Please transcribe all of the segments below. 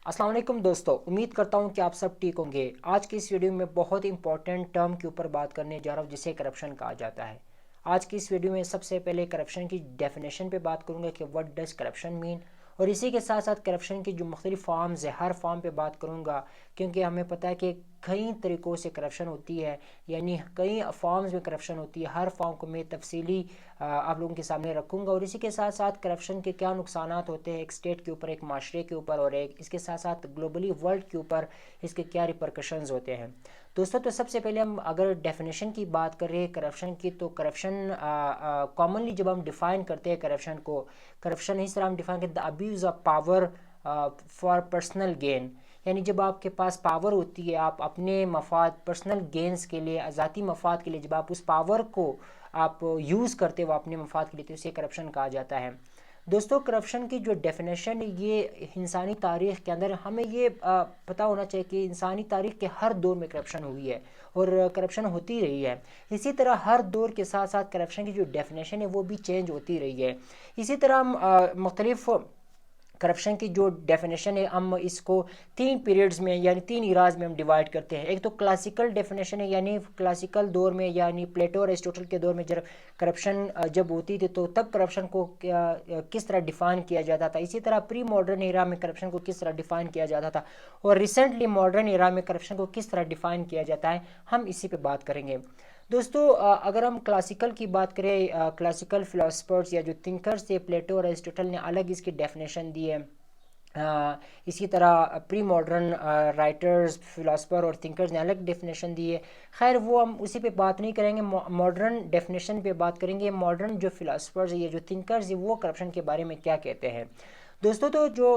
अस्सलाम वालेकुम दोस्तों, उम्मीद करता हूँ कि आप सब ठीक होंगे। आज की इस वीडियो में बहुत इंपॉर्टेंट टर्म के ऊपर बात करने जा रहा हूँ जिसे करप्शन कहा जाता है। आज की इस वीडियो में सबसे पहले करप्शन की डेफिनेशन पे बात करूँगा कि व्हाट डज करप्शन मीन, और इसी के साथ साथ करप्शन की जो मुख्तलिफ फॉर्म्स है हर फॉर्म पे बात करूँगा, क्योंकि हमें पता है कि कई तरीक़ों से करप्शन होती है, यानी कई फॉर्म्स में करप्शन होती है। हर फॉर्म को मैं तफसीली आप लोगों के सामने रखूँगा, और इसी के साथ साथ करप्शन के क्या नुकसानात होते हैं एक स्टेट के ऊपर, एक माशरे के ऊपर, और एक इसके साथ साथ ग्लोबली वर्ल्ड के ऊपर इसके क्या रिपरकशंस होते हैं। दोस्तों, तो सबसे पहले हम अगर डेफिनेशन की बात करें करप्शन की, तो करप्शन कॉमनली जब हम डिफ़ाइन करते हैं करप्शन को, करप्शन इस तरह हम डिफ़ाइन करते हैं: the abuse of power for personal gain. यानी जब आपके पास पावर होती है, आप अपने मफाद पर्सनल गेंस के लिए, ज़ाती मफाद के लिए जब आप उस पावर को आप यूज़ करते हो अपने मफाद के लिए, तो इसे करप्शन कहा जाता है। दोस्तों, करप्शन की जो डेफिनेशन है ये इंसानी तारीख़ के अंदर हमें ये पता होना चाहिए कि इंसानी तारीख़ के हर दौर में करप्शन हुई है और करप्शन होती रही है। इसी तरह हर दौर के साथ साथ करप्शन की जो डेफिनेशन है वो भी चेंज होती रही है। इसी तरह हम मुख्तलिफ करप्शन की जो डेफिनेशन है हम इसको तीन पीरियड्स में यानी तीन इराज में हम डिवाइड करते हैं। एक तो क्लासिकल डेफिनेशन है, यानी क्लासिकल दौर में, यानी प्लेटो और एरिस्टोटल के दौर में जब करप्शन जब होती थी तो तब करप्शन को किस तरह डिफ़ाइन किया जाता था। इसी तरह प्री मॉडर्न एरा में करप्शन को किस तरह डिफ़ाइन किया जाता था, और रिसेंटली मॉडर्न एरा में करप्शन को किस तरह डिफ़ाइन किया जाता है, हम इसी पे बात करेंगे। दोस्तों, अगर हम क्लासिकल की बात करें, क्लासिकल फिलोसफर्स या जो थिंकर्स थे प्लेटो और एरिस्टोटल ने अलग इसकी डेफिनेशन दी है। इसी तरह प्री मॉडर्न राइटर्स, फिलोसफर और थिंकर्स ने अलग डेफिनेशन दी है। खैर, वो हम उसी पे बात नहीं करेंगे, मॉडर्न डेफिनेशन पे बात करेंगे। मॉडर्न जो फिलोसफर्स है या जो थिंकर्स है वो करप्शन के बारे में क्या कहते हैं। दोस्तों, तो जो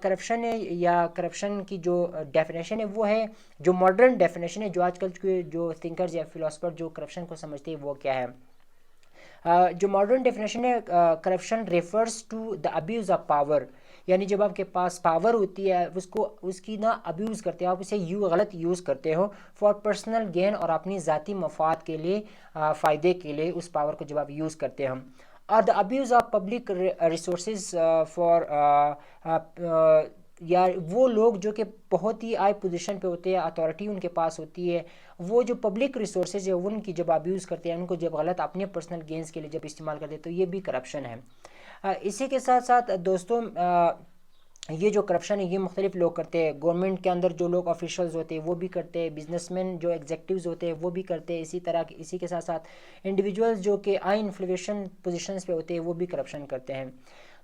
करप्शन है या करप्शन की जो डेफिनेशन है वो है, जो मॉडर्न डेफिनेशन है, जो आजकल के जो थिंकर्स या फिलोसफर जो करप्शन को समझते हैं वो क्या है। जो मॉडर्न डेफिनेशन है, corruption refers to the abuse of power. यानी जब आपके पास पावर होती है उसको उसकी ना अब्यूज़ करते हो, आप उसे गलत यूज़ करते हो फॉर पर्सनल गेन, और अपनी ज़ाती मफाद के लिए, फ़ायदे के लिए उस पावर को जब आप यूज़ करते हो। और the abuse of public resources for, या वो लोग जो कि बहुत ही हाई पोजीशन पे होते हैं, अथॉरिटी उनके पास होती है, वो जो पब्लिक रिसोर्सेज है उनकी जब अब्यूज़ करते हैं, उनको जब गलत अपने पर्सनल गेंस के लिए जब इस्तेमाल करते हैं, तो ये भी करप्शन है। इसी के साथ साथ दोस्तों, ये जो करप्शन है ये मुख्तलिफ लोग करते हैं। गवर्नमेंट के अंदर जो लोग ऑफिशियल्स होते हैं वो भी करते हैं, बिजनेसमैन जो एग्जेक्टिव्स होते हैं वो भी करते हैं। इसी के साथ साथ इंडिविजुअल्स जो कि हाई इन्फ्लुएंशियल पोजीशंस पे होते हैं वो भी करप्शन करते हैं।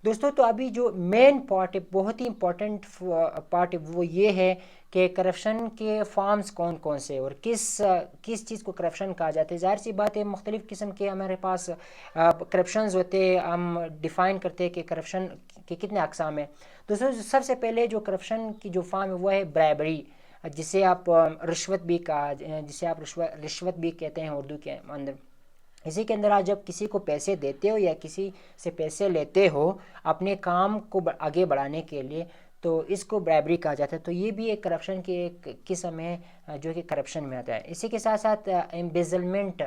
दोस्तों, तो अभी जो मेन पार्ट है, बहुत ही इंपॉर्टेंट पार्ट है, वो ये है कि करप्शन के फॉर्म्स कौन कौन से और किस चीज़ को करप्शन कहा जाता है। ज़ाहिर सी बात है, मुख्तलिफ़ किस्म के हमारे पास करप्शंस होते हैं, हम डिफ़ाइन करते हैं कि करप्शन के कितने अक़साम हैं। दोस्तों, सबसे पहले जो करप्शन की जो फॉर्म है वो है ब्राइबरी, जिसे आप रिश्वत भी कहते हैं उर्दू के अंदर। इसी के अंदर आज जब किसी को पैसे देते हो या किसी से पैसे लेते हो अपने काम को आगे बढ़ाने के लिए, तो इसको ब्राइबरी कहा जाता है। तो ये भी एक करप्शन की एक किस्म है जो कि करप्शन में आता है। इसी के साथ साथ एम्बेजलमेंट,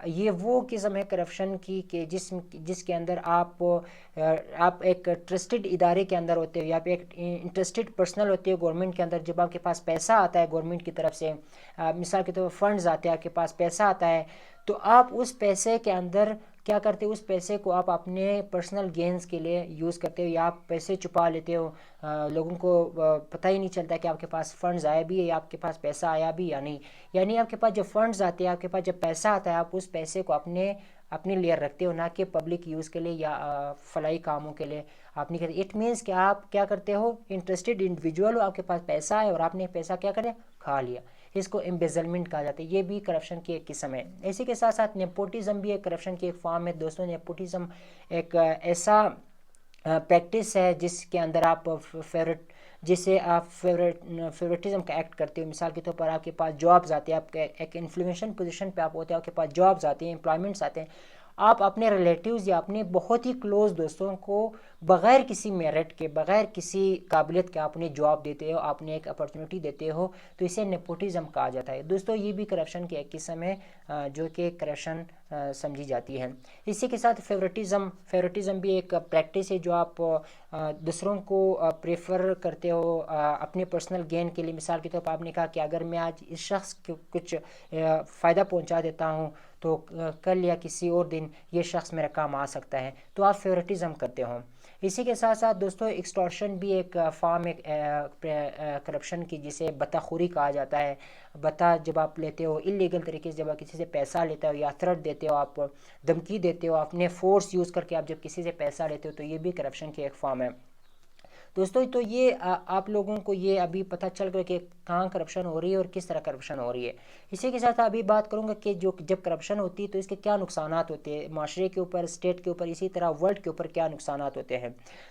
ये वो किस्म है करप्शन की कि जिसके अंदर आप एक ट्रस्टेड इदारे के अंदर होते हो या आप एक इंटरेस्टेड पर्सनल होते हो गवर्नमेंट के अंदर। जब आपके पास पैसा आता है गवर्नमेंट की तरफ से, मिसाल के तौर पर फंड्स आते हैं, आपके पास पैसा आता है, तो आप उस पैसे के अंदर क्या करते हो, उस पैसे को आप अपने पर्सनल गेंस के लिए यूज़ करते हो, या आप पैसे छुपा लेते हो। लोगों को पता ही नहीं चलता कि आपके पास फ़ंड्स आए भी है या आपके पास पैसा आया भी या नहीं। यानी आपके पास जब फ़ंड्स आते हैं, आपके पास जब पैसा आता है, आप उस पैसे को अपने लिए रखते हो, ना कि पब्लिक यूज़ के लिए या फलाई कामों के लिए आप नहीं करते। इट मीन्स कि आप क्या करते हो, इंटरेस्टेड इंडिविजुअल हो, आपके पास पैसा है और आपने पैसा क्या करें, खा लिया। इसको एम्बेजलमेंट कहा जाता है। ये भी करप्शन की एक किस्म है। इसी के साथ साथ नेपोटिज्म भी एक करप्शन की एक फॉर्म है। दोस्तों, नेपोटिज्म एक ऐसा प्रैक्टिस है जिसके अंदर आप फेवरेटिज्म का एक्ट करते हो। मिसाल के तौर पर आपके पास जॉब्स आते हैं, आप एक इन्फ्लुएंशियल पोजीशन पे आप होते हैं, आपके पास जॉब्स आते हैं, एम्प्लॉयमेंट्स आते हैं, آپ اپنے ریلیٹیوز یا اپنے بہت ہی کلوز دوستوں کو بغیر کسی میرٹ کے، بغیر کسی قابلیت کے آپ انہیں جاب دیتے ہو، آپ انہیں ایک اپرچونٹی دیتے ہو، تو اسے نیپوٹزم کہا جاتا ہے دوستو۔ یہ بھی کرپشن کی ایک قسم ہے جو کہ کرپشن سمجھی جاتی ہے۔ اسی کے ساتھ فیورٹزم بھی ایک پریکٹس ہے جو آپ دوسروں کو پریفر کرتے ہو اپنے پرسنل گین کے لیے۔ مثال کے طور پر آپ نے کہا کہ اگر میں آج اس شخص کو کچھ فائدہ پہنچا دیتا ہوں تو کل یا کسی اور دن یہ شخص میرا کام آ سکتا ہے، تو آپ فیورٹزم کرتے ہو۔ اسی کے ساتھ ساتھ دوستو ایکسٹورشن بھی ایک فارم کرپشن کی، جسے بتا خوری کہا جاتا ہے۔ بتا جب آپ لیتے ہو انلیگل طریقے سے، جب آپ کسی سے پیسہ لیتے ہو یا تھرٹ دیتے ہو، آپ دھمکی دیتے ہو، اپنے فورس یوز کر کے آپ جب کسی سے پیسہ لیتے ہو، تو یہ بھی کرپشن کی ایک فارم ہے دوستو۔ تو یہ آپ لوگوں کو یہ ابھی پتہ چل گیا کہ کہاں کرپشن ہو رہی ہے اور کس طرح کرپشن ہو رہی ہے۔ اسی کے ساتھ ابھی بات کروں گا کہ جب کرپشن ہوتی ہے تو اس کے کیا نقصانات ہوتے ہیں معاشرے کے اوپر، اسٹیٹ کے اوپر، اسی طرح ورلڈ کے اوپر کیا نقصانات ہوتے ہیں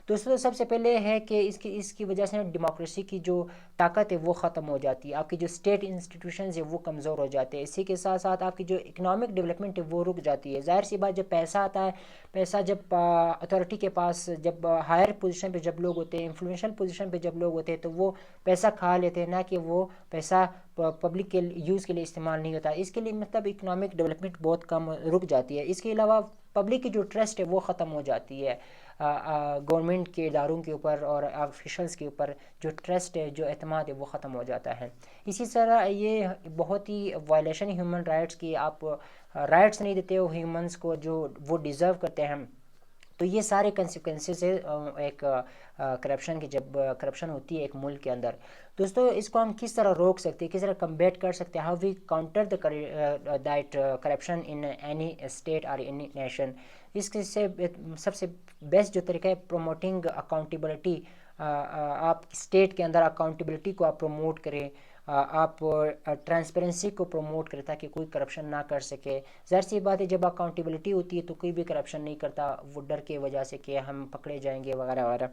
دوستو۔ سب سے پہلے ہے کہ اس کی وجہ سے ڈیموکریسی کی جو طاقت ہے وہ ختم ہو جاتی ہے، آپ کی جو اسٹیٹ انسٹیٹیوشنز ہیں وہ کمزور ہو جاتے ہیں۔ اسی کے ساتھ ساتھ آپ کی جو اکنامک ڈیولپمنٹ ہے وہ رک جاتی ہے۔ ظاہر سی بات، جب پیسہ آتا ہے، پیسہ جب اتھارٹی کے پاس، جب ہائر پوزیشن پہ جب لوگ ہوتے ہیں، انفلوئنشل پوزیشن پہ جب لوگ ہوتے ہیں، تو وہ پیسہ کھا لیتے ہیں، نہ کہ وہ پیسہ پبلک کے یوز کے لیے استعمال نہیں ہوتا۔ اس کے لیے مطلب اکنامک ڈیولپمنٹ بہت کم رک جاتی ہے۔ اس کے علاوہ پبلک کی جو ٹرسٹ ہے وہ ختم ہو جاتی ہے گورنمنٹ کے اداروں کے اوپر اور آفیشلز کے اوپر، جو ٹرسٹ ہے، جو اعتماد ہے وہ ختم ہو جاتا ہے۔ اسی طرح یہ بہت ہی وائلیشن ہیومن رائٹس کی، آپ رائٹس نہیں دیتے ہو ہیومنس کو جو وہ ڈیزرو کرتے ہیں، تو یہ سارے کنسیکوینسز ہے ایک کرپشن کی، جب کرپشن ہوتی ہے ایک ملک کے اندر دوستو۔ اس کو ہم کس طرح روک سکتے ہیں، کس طرح کمبیٹ کر سکتے ہیں، how we counter that corruption in any state اور اینی نیشن۔ اس کے سے سب سے بیسٹ جو طریقہ ہے پروموٹنگ اکاؤنٹیبلٹی، آپ اسٹیٹ کے اندر اکاؤنٹیبلٹی کو آپ پروموٹ کریں، آپ ٹرانسپیرنسی کو پروموٹ کریں تاکہ کوئی کرپشن نہ کر سکے۔ ظاہر سی بات ہے جب اکاؤنٹیبلٹی ہوتی ہے تو کوئی بھی کرپشن نہیں کرتا، وہ ڈر کے وجہ سے کہ ہم پکڑے جائیں گے وغیرہ وغیرہ۔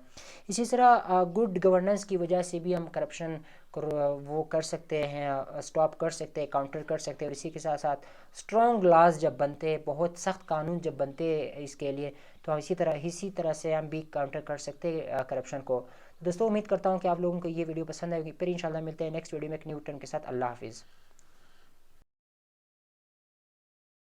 اسی طرح گڈ گورننس کی وجہ سے بھی ہم کرپشن وہ کر سکتے ہیں، اسٹاپ کر سکتے ہیں، کاؤنٹر کر سکتے ہیں۔ اور اسی کے ساتھ ساتھ اسٹرانگ لاز جب بنتے ہیں، بہت سخت قانون جب بنتے ہیں اس کے لیے، تو اسی طرح سے ہم بھی کاؤنٹر کر سکتے ہیں کرپشن کو دوستو۔ امید کرتا ہوں کہ آپ لوگوں کو یہ ویڈیو پسند آئے گی، پھر انشاءاللہ ملتے ہیں نیکسٹ ویڈیو میں ایک نیو ٹرم کے ساتھ۔ اللہ حافظ۔